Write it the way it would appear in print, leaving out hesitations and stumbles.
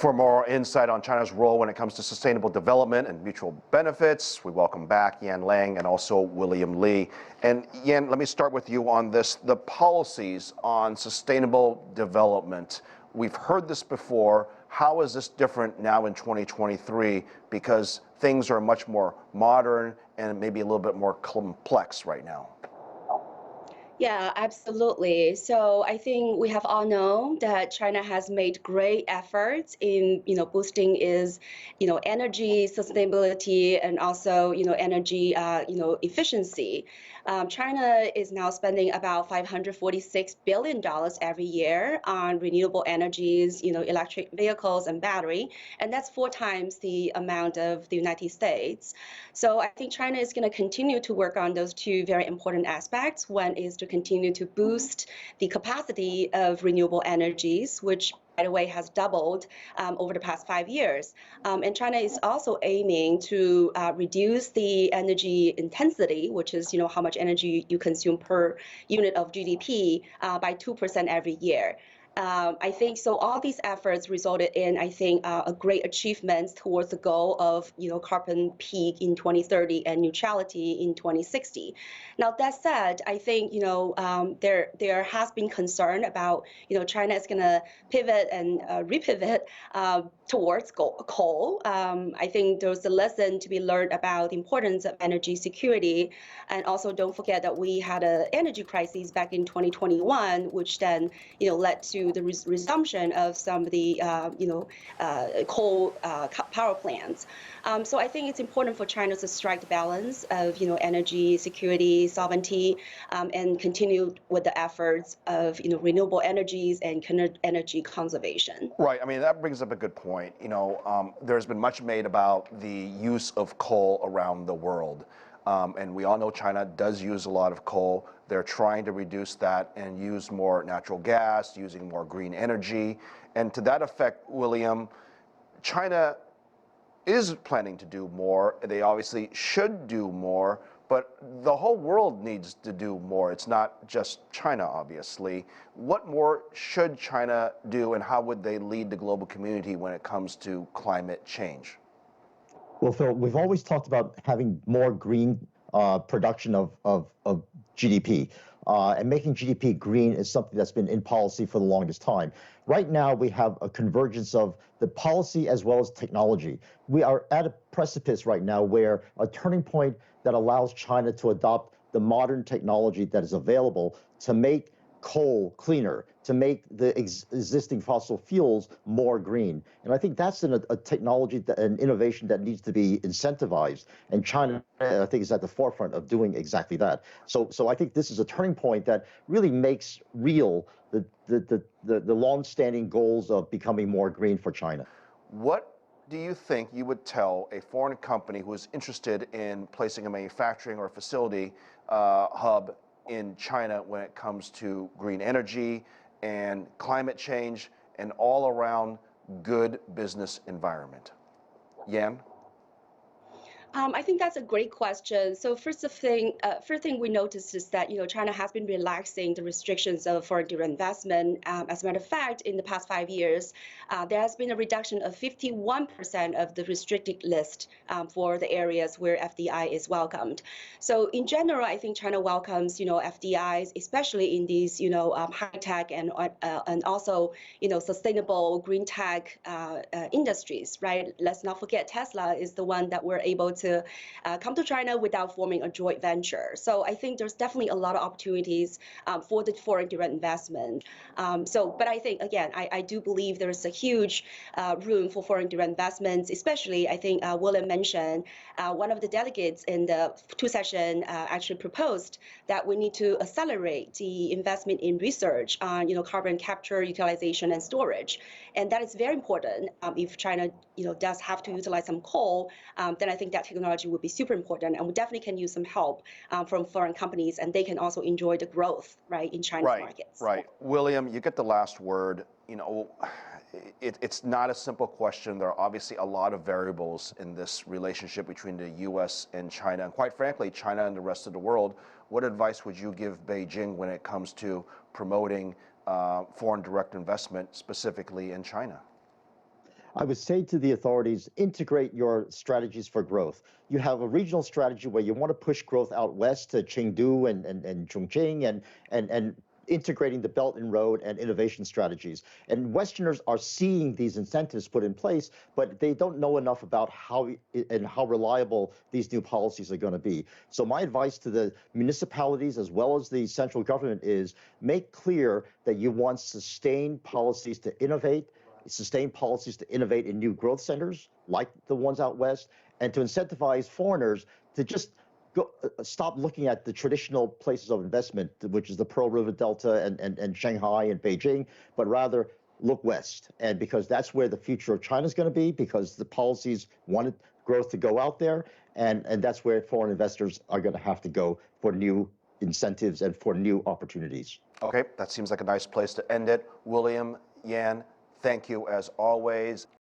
For more insight on China's role when it comes to sustainable development and mutual benefits, we welcome back Yan Liang and also William Li. And Yan, let me start with you on this, the policies on sustainable development. We've heard this before. How is this different now in 2023? Because things are much more modern and maybe a little bit more complex right now. Yeah, absolutely. So I think we have all known that China has made great efforts in, boosting its, energy sustainability and also, energy, efficiency. China is now spending about $546 billion every year on renewable energies, electric vehicles and battery, and that's 4 times the amount of the United States. So I think China is going to continue to work on those 2 very important aspects. One is to continue to boost the capacity of renewable energies, which, by the way, has doubled over the past 5 years. And China is also aiming to reduce the energy intensity, which is, how much energy you consume per unit of GDP, by 2% every year. I think so. All these efforts resulted in, I think, a great achievement towards the goal of, carbon peak in 2030 and neutrality in 2060. Now, that said, I think, there has been concern about, China is going to pivot and repivot towards coal. I think there's a lesson to be learned about the importance of energy security. And also, don't forget that we had an energy crisis back in 2021, which then, led to the resumption of some of the coal power plants. So I think it's important for China to strike the balance of energy security, sovereignty, and continue with the efforts of renewable energies and energy conservation. Right. I mean, that brings up a good point. There's been much made about the use of coal around the world. And we all know China does use a lot of coal. They're trying to reduce that and use more natural gas, using more green energy. And to that effect, William, China is planning to do more. They obviously should do more, but the whole world needs to do more. It's not just China, obviously. What more should China do, and how would they lead the global community when it comes to climate change? Well, Phil, we've always talked about having more green production of GDP. And making GDP green is something that's been in policy for the longest time. Right now, we have a convergence of the policy as well as technology. We are at a precipice right now where a turning point that allows China to adopt the modern technology that is available to make coal cleaner, to make the existing fossil fuels more green. And I think that's a technology, an innovation that needs to be incentivized. And China, I think, is at the forefront of doing exactly that. So I think this is a turning point that really makes real the long-standing goals of becoming more green for China. What do you think you would tell a foreign company who is interested in placing a manufacturing or facility hub in China when it comes to green energy and climate change and all around good business environment? Yan? I think that's a great question. So first thing we noticed is that China has been relaxing the restrictions of foreign direct investment. As a matter of fact, in the past 5 years, there has been a reduction of 51% of the restricted list for the areas where FDI is welcomed. So in general, I think China welcomes FDIs, especially in these high tech and also sustainable green tech industries. Right? Let's not forget Tesla is the one that we're able to come to China without forming a joint venture. So I think there's definitely a lot of opportunities for the foreign direct investment. But I think, again, I do believe there's a huge room for foreign direct investments, especially, I think William mentioned, one of the delegates in the 2 session actually proposed that we need to accelerate the investment in research on carbon capture, utilization, and storage. And that is very important. If China does have to utilize some coal, then I think that technology would be super important, and we definitely can use some help from foreign companies, and they can also enjoy the growth, right, in China's markets. Right. William, you get the last word. It's not a simple question. There are obviously a lot of variables in this relationship between the U.S. and China, and quite frankly, China and the rest of the world. What advice would you give Beijing when it comes to promoting foreign direct investment, specifically in China? I would say to the authorities, integrate your strategies for growth. You have a regional strategy where you want to push growth out west to Chengdu and Chongqing and integrating the Belt and Road and innovation strategies. And Westerners are seeing these incentives put in place, but they don't know enough about how reliable these new policies are going to be. So my advice to the municipalities as well as the central government is make clear that you want sustained policies to innovate in new growth centers like the ones out west, and to incentivize foreigners to just stop looking at the traditional places of investment, which is the Pearl River Delta and Shanghai and Beijing, but rather look west. And because that's where the future of China is going to be, because the policies wanted growth to go out there, and that's where foreign investors are going to have to go for new incentives and for new opportunities. Okay, that seems like a nice place to end it. William, Yan, thank you as always.